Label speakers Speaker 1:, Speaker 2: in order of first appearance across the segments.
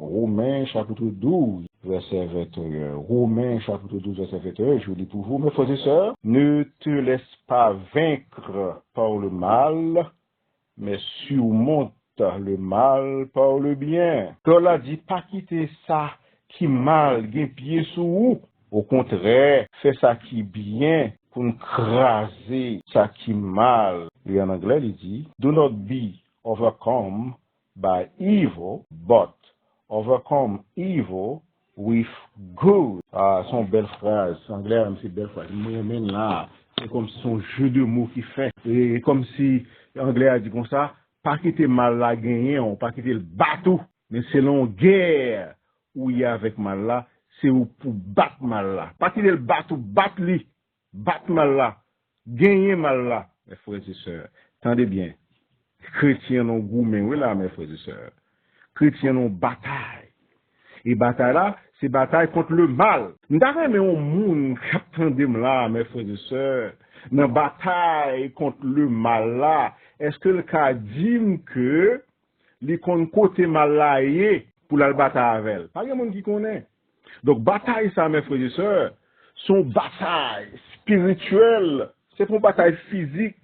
Speaker 1: Romains chapitre 12, verset 21. Romains chapitre 12, verset 21, je lis pour vous, mes frères et sœurs. Ne te laisse pas vaincre par le mal, mais surmonte le mal par le bien. Paul a dit, pas quitter ça qui mal, gain pied sous ou. Au contraire, fais ça qui bien pour craser ça qui mal. Et en anglais, il dit, do not be overcome by evil, but overcome evil with good. Ah, son belle phrase. En anglais, c'est belle phrase. Moi, là, c'est comme son jeu de mots qui fait. Et comme si l'anglais a dit comme ça, pas quitter mal la gagner, on pas quitter le bateau, mais c'est l'on guerre où il y a avec mal là, c'est pour battre mal là. Pas quitter le bateau, battre mal là, gagner mal là. Mes frères et sœurs, attendez bien. Chrétiens ont gourmet, oui là, mes frères et sœurs. Chrétiens ont bataille. Et bataille là, c'est bataille contre le mal. Nous avons mais un monde qui attendait là, mes frères et sœurs. Dans bataille contre le mal là, est-ce que le cas dit que les côté mal là pour la bataille avec elle? Pas de monde qui connaît. Donc bataille ça, mes frères et sœurs, sont bataille spirituelle. C'est pas une bataille physique,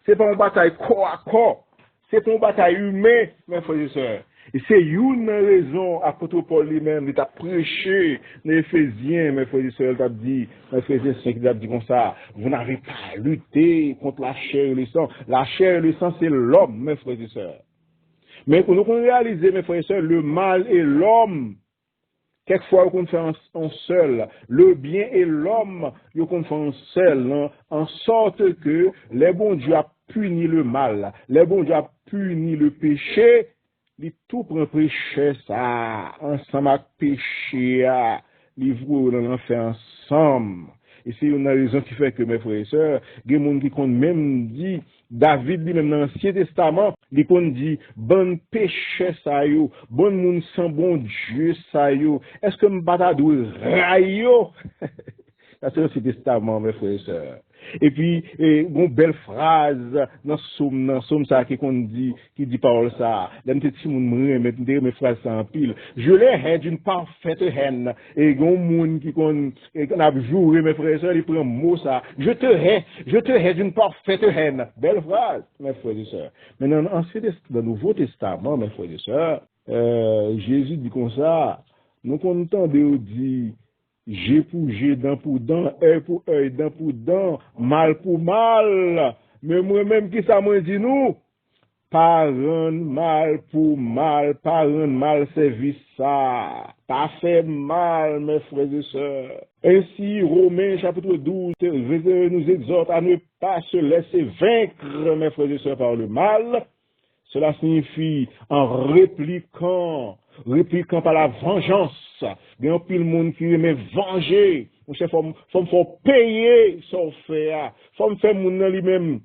Speaker 1: c'est pas une bataille corps à corps, c'est pas une bataille humaine, mes frères et sœurs. Et c'est une raison, apôtre Paul lui-même, il a prêché les Éphésiens, mes frères et sœurs, il a dit, mes frères et sœurs, il a dit comme ça, vous n'avez pas à lutter contre la chair et le sang. La chair et le sang, c'est l'homme, mes frères et sœurs. Mais pour nous réaliser, mes frères et sœurs, le mal et l'homme, quelquefois, on fait en seul. Le bien et l'homme, on fait en seul, hein, en sorte que les bons Dieu a puni le mal, les bons Dieu a puni le péché, les tout prend péché ça, ensemble avec péché, les vous on en fait ensemble. Et c'est une raison qui fait que mes frères et sœurs, il y a des gens qui ont même dit, David dit même dans l'Ancien Testament, il a dit, bon péché ça yo, bon monde sans bon Dieu ça yo, est-ce que m'bata doit rayo? Ça c'est l'Ancien Testament, mes frères et sœurs. Et puis, une belle phrase dans somme ça qui dit parole ça. Là, petit monde mes phrases en pile. Je les haine d'une parfaite haine. Et gon monde qui a joué mes frères et sœurs, il prend mot ça. Je te hais d'une parfaite haine. Belle phrase, mes frères et sœurs. Mais dans le Nouveau Testament, mes frères et sœurs, Jésus dit comme ça. Nous comptons de dire G pour G, dent pour dent, œil pour œil, dent pour dent, mal pour mal. Mais moi-même qui ça m'a dit nous, pas rendre mal pour mal, pas rendre mal service ça, pas faire mal, mes frères et sœurs. Ainsi, Romains chapitre 12 nous exhorte à ne pas se laisser vaincre, mes frères et sœurs, par le mal. Cela signifie en répliquant par la vengeance. Il y a un pile monde qui aime venger. Il faut payer son fait. Il faut faire mon lui-même.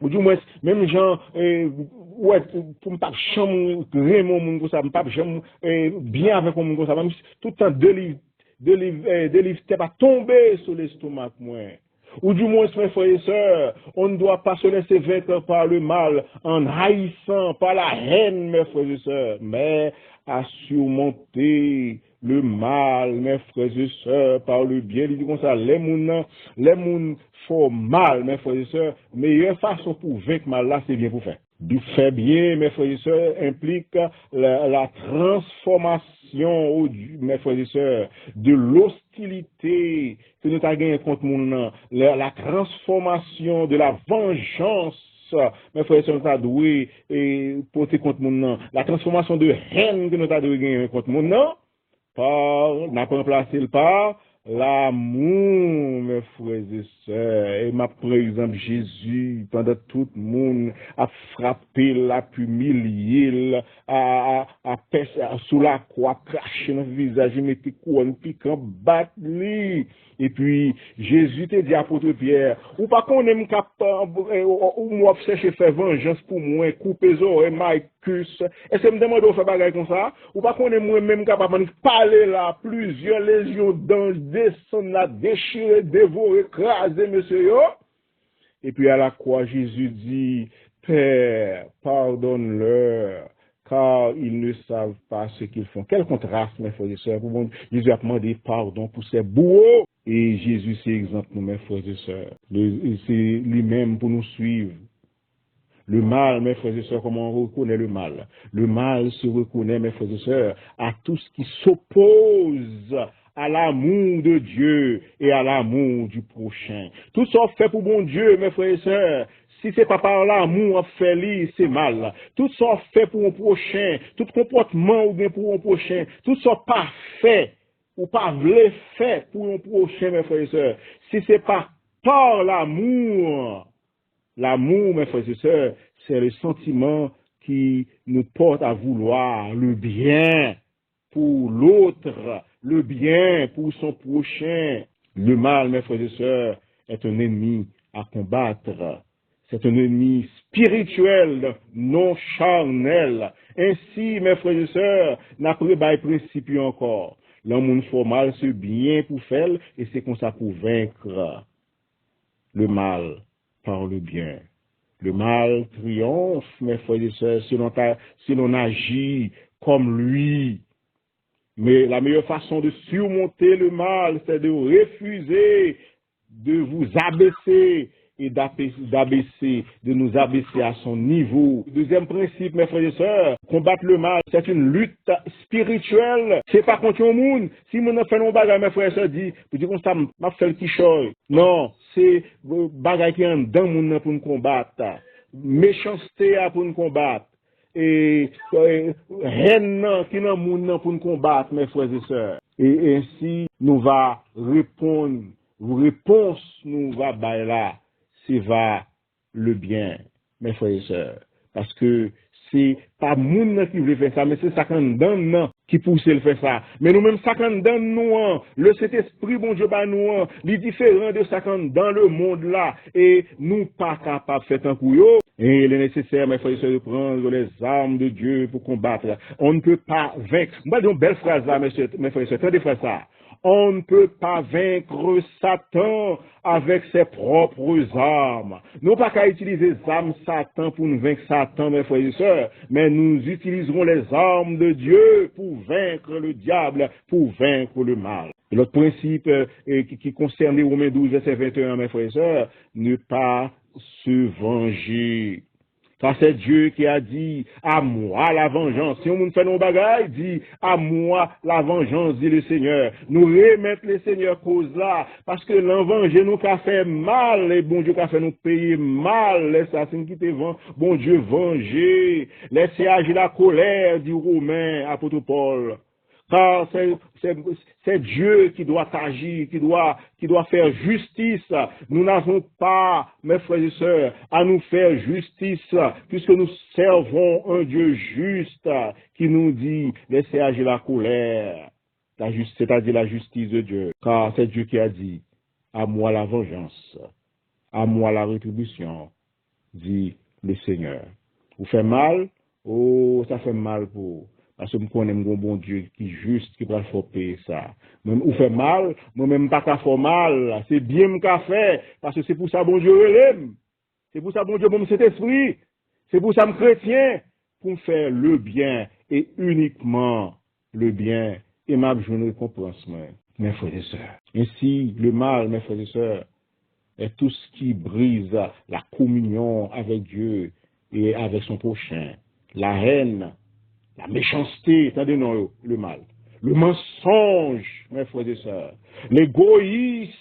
Speaker 1: Ou du moins, même gens, ouais, pour me pas chambre, vraiment, mon comme ça, me pas chambre, bien avec mon comme ça, même tout le temps, deux livres, t'es pas tombé sur l'estomac, moi. Ou du moins, mes frères et sœurs, on ne doit pas se laisser vaincre par le mal en haïssant, par la haine, mes frères et sœurs, mais à surmonter le mal, mes frères et sœurs, par le bien. Il dit comme ça, les mouns font mal, mes frères et sœurs, meilleure façon pour vaincre mal là, c'est bien pour faire. Du fait bien, mes frères et sœurs, implique la transformation, mes frères et sœurs, de l'hostilité que nous avons gagné contre mon la transformation de la vengeance, mes frères et sœurs, nous avons doué et porter contre mon la transformation de haine que nous avons gagné contre mon n'a pas remplacé le par l'amour, mes frères et sœurs. Et ma, par exemple, Jésus, pendant tout le monde, a frappé, l'a humilié, a sous la croix, craché dans le visage, il mettait couronne piquant, battre lui. Et puis, Jésus te dit, apôtre Pierre, ou pas qu'on aime ou moi, chercher faire vengeance pour moi, couper les oreilles, Marcus. Est-ce que me demande de faire bagarre comme ça? Ou pas qu'on aime moi-même capable de parler là, plusieurs légions d'anges descendent là, déchirer, dévorer, écraser, monsieur, yo. Et puis à la croix, Jésus dit, Père, pardonne-leur, car ils ne savent pas ce qu'ils font. Quel contraste, mes frères et sœurs. Jésus a demandé pardon pour ses bourreaux. Et Jésus, c'est exemple, nous, mes frères et sœurs. C'est lui-même pour nous suivre. Le mal, mes frères et sœurs, comment on reconnaît le mal? Le mal se reconnaît, mes frères et sœurs, à tout ce qui s'oppose à l'amour de Dieu et à l'amour du prochain. Tout ça fait pour bon Dieu, mes frères et sœurs. Si c'est pas par l'amour fait, c'est mal. Tout ça fait pour un prochain, tout comportement ou bien pour un prochain, tout ça parfait ou pas vrai fait pour un prochain, mes frères et sœurs. Si c'est pas par l'amour, l'amour, mes frères et sœurs, c'est le sentiment qui nous porte à vouloir le bien pour l'autre, le bien pour son prochain. Le mal, mes frères et sœurs, est un ennemi à combattre. C'est un ennemi spirituel, non charnel. Ainsi, mes frères et sœurs, n'a pas de principe encore. L'homme faut mal ce bien pour faire, et c'est comme ça pour vaincre le mal par le bien. Le mal triomphe, mes frères et sœurs, si l'on agit comme lui. Mais la meilleure façon de surmonter le mal, c'est de refuser de vous abaisser et de nous abaisser à son niveau. Deuxième principe, mes frères et sœurs, combattre le mal, c'est une lutte spirituelle. C'est pas contre le monde. Si mon fait un bagage, mes frères et sœurs, vous dites qu'on ça m'a fait le petit choix. Non, c'est bagage qui est en dedans moun pour nous combattre. Méchanceté pour nous combattre. Et haine qui dans moun pour nous combattre, mes frères et sœurs. Et ainsi, nous va répondre, réponse nous va bailler là. C'est va le bien, mes frères et sœurs. Parce que c'est pas moun qui veut faire ça, mais c'est ça qu'on donne qui pousse le faire ça. Mais nous-mêmes, ça qu'on donne nous, le Saint-Esprit, bon Dieu, bah nous, les différents de ça qu'on dans le monde là, et nous pas capables de faire un coup. Et il est nécessaire, mes frères et sœurs, de prendre les armes de Dieu pour combattre. On ne peut pas vaincre. Moi, j'ai une belle phrase là, mes frères et sœurs, attendez frère ça. On ne peut pas vaincre Satan avec ses propres armes. Nous pas qu'à utiliser les armes Satan pour nous vaincre Satan, mes frères et sœurs, mais nous utiliserons les armes de Dieu pour vaincre le diable, pour vaincre le mal. Et l'autre principe qui concerne les Romains 12, verset 21, mes frères et sœurs, ne pas se venger. Car c'est Dieu qui a dit, à moi la vengeance. Si on fait nos bagailles, dit, à moi la vengeance, dit le Seigneur. Nous remettre le Seigneur cause là, parce que l'envenger nous a fait mal, et bon Dieu a fait nous payer mal, les assassins qui te vendent, bon Dieu venger, laissez agir la colère, dit Romain, apôtre Paul. Car c'est Dieu qui doit agir, qui doit faire justice. Nous n'avons pas, mes frères et sœurs, à nous faire justice, puisque nous servons un Dieu juste qui nous dit, laissez agir la colère, c'est-à-dire la justice de Dieu. Car c'est Dieu qui a dit, à moi la vengeance, à moi la rétribution, dit le Seigneur. Vous faites mal? Oh, ça fait mal pour... Parce que je connais mon bon Dieu qui est juste, qui va faire payer ça. Même ou fait mal, moi-même pas qu'à faire mal. C'est bien qu'à faire, parce que c'est pour ça bon Dieu l'aime. C'est pour ça bon Dieu bon cet esprit. C'est pour ça me chrétien, pour faire le bien et uniquement le bien. Et m'a besoin de récompense, mes frères et sœurs. Ainsi, le mal, mes frères et sœurs, est tout ce qui brise la communion avec Dieu et avec son prochain. La haine, la méchanceté, attendez-nous le mal. Le mensonge, mes frères et sœurs. L'égoïsme,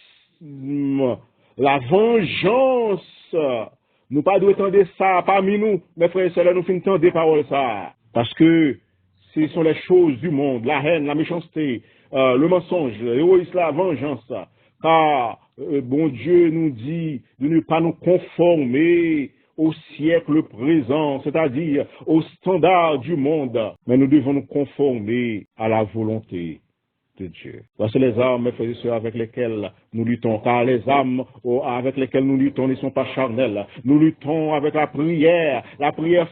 Speaker 1: la vengeance. Nous pas devons entendre ça parmi nous, mes frères et sœurs, nous finissons entendre des paroles ça. Parce que ce sont les choses du monde, la haine, la méchanceté, le mensonge, l'égoïsme, la vengeance. Car bon Dieu nous dit de ne pas nous conformer au siècle présent, c'est-à-dire au standard du monde, mais nous devons nous conformer à la volonté de Dieu. Voici les armes, mes frères et sœurs, avec lesquelles nous luttons, car les armes avec lesquelles nous luttons ne sont pas charnelles. Nous luttons avec la prière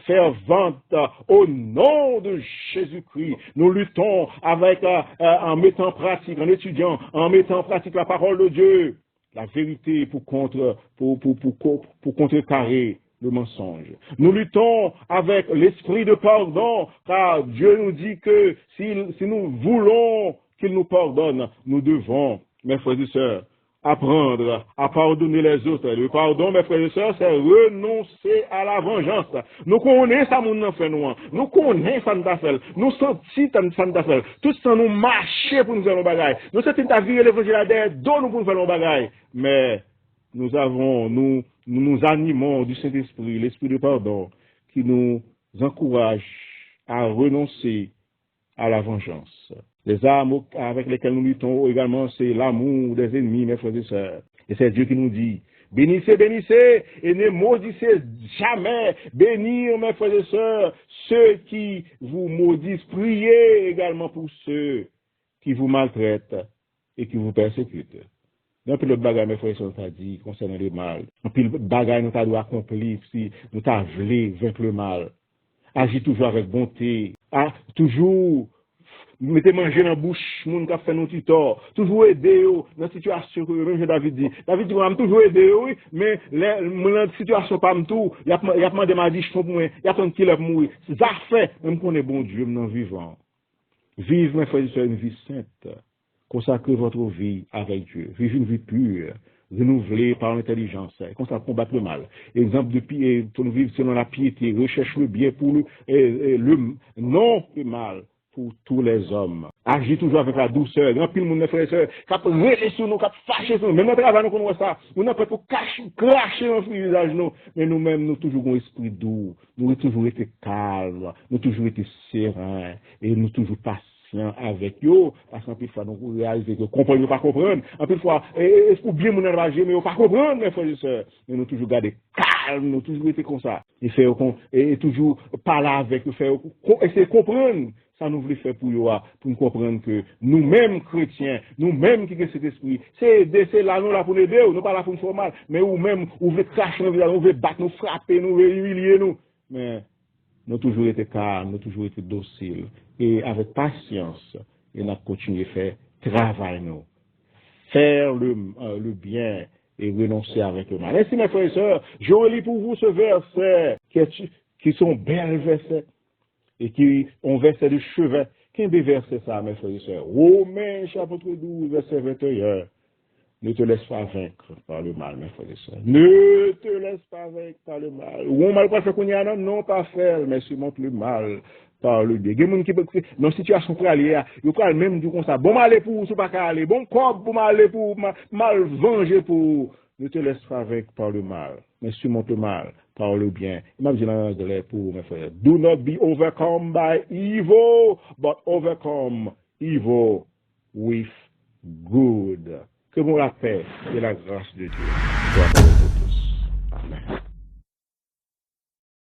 Speaker 1: fervente au nom de Jésus-Christ. Nous luttons avec, en mettant en pratique, en étudiant, en mettant en pratique la parole de Dieu, la vérité pour contrecarrer le mensonge. Nous luttons avec l'esprit de pardon, car Dieu nous dit que si nous voulons qu'il nous pardonne, nous devons, mes frères et sœurs, apprendre à pardonner les autres. Le pardon, mes frères et sœurs, c'est renoncer à la vengeance. Nous connaissons ça, mon enfant, nous connaissons ça, nous fait. Nous sentons ça, nous fait. Tout ça, nous marchons pour nous faire nos bagailles. Nous sentons à virer l'évangile à derrière, dont nous pour nous faire nos bagailles. Mais nous nous animons du Saint-Esprit, l'Esprit de pardon, qui nous encourage à renoncer à la vengeance. Les armes avec lesquelles nous luttons également, c'est l'amour des ennemis, mes frères et sœurs. Et c'est Dieu qui nous dit, bénissez, bénissez, et ne maudissez jamais. Bénir, mes frères et sœurs, ceux qui vous maudissent. Priez également pour ceux qui vous maltraitent et qui vous persécutent. Un peu le bagage, mes frères et sœurs, t'a dit concernant le mal. Un peu le bagage, nous t'a dû accomplir si nous t'a voulu vaincre le mal. Agis toujours avec bonté. Toujours mettez manger dans la bouche, moun qui a fait nos tort. Toujours aider dans la situation que David dit. David dit, on a toujours aidé, oui, mais dans la situation pas tout, il a demandé ma dit, je pour moi, il a attendu qu'il a mourir. C'est ça fait, même qu'on est bon Dieu, non vivant. Vive, mes frères et sœurs, une vie sainte. Consacrez votre vie avec Dieu. Vivez une vie pure, renouvelée par l'intelligence. Consacrez combattre le mal. Exemple de pied, pour nous vivre selon la piété, recherche le bien pour non le mal pour tous les hommes. Agis toujours avec la douceur. Grand pile mon frère et sœur, cap relé sur nous, cap fâcher sur nous. Même notre travail nous connaît ça. On n'a pas pour cracher dans le visage nous, mais nous-mêmes nous toujours un esprit doux. Nous avons toujours été calmes, nous toujours été sereins et nous toujours patients avec eux. Parce qu'en plus fois nous réalisons que comprendre pas comprendre. En plus fois est-ce pour bien mon enragé mais pas comprendre mes frères et sœurs. Mais nous toujours garder calme, nous toujours été comme ça. Et toujours parler avec eux, essayer de comprendre. Ça nous voulait faire pour nous comprendre que nous-mêmes chrétiens, nous-mêmes qui avons cet esprit, c'est là, nous là pour aider, nous pas là pour nous faire mal, mais nous-mêmes, nous voulons cracher nos visages, nous voulons battre, nous frapper, nous voulons humilier nous. Mais nous avons toujours été calmes, nous avons toujours été dociles. Et avec patience, et nous avons continué à faire travail nous. Faire le bien et renoncer avec le mal. Ainsi, mes frères et sœurs, je relis pour vous ce verset qui sont belles versets. Et qui ont versé de chevet. Qu'est-ce que verset ça, mes frères et sœurs? Romains, chapitre 12, verset 21. Ne te laisse pas vaincre par le mal, mes frères et sœurs. Ne te laisse pas vaincre par le mal. Ou on mal pas fait qu'on y a, non, pas faire, mais surmonte le mal par le bien. Il y a des gens qui peuvent, dans une situation pour aller, ils parlent même du comme ça. Bon, m'aller pour, c'est pas qu'à aller. Bon, corps pour m'aller pour, mal venger pour. Ne te laisse pas vaincre par le mal, mais surmonte le mal par le bien. Même dit en anglais pour mes frères. Do not be overcome by evil, but overcome evil with good. Que bon la paix et la grâce de Dieu soit avec vous.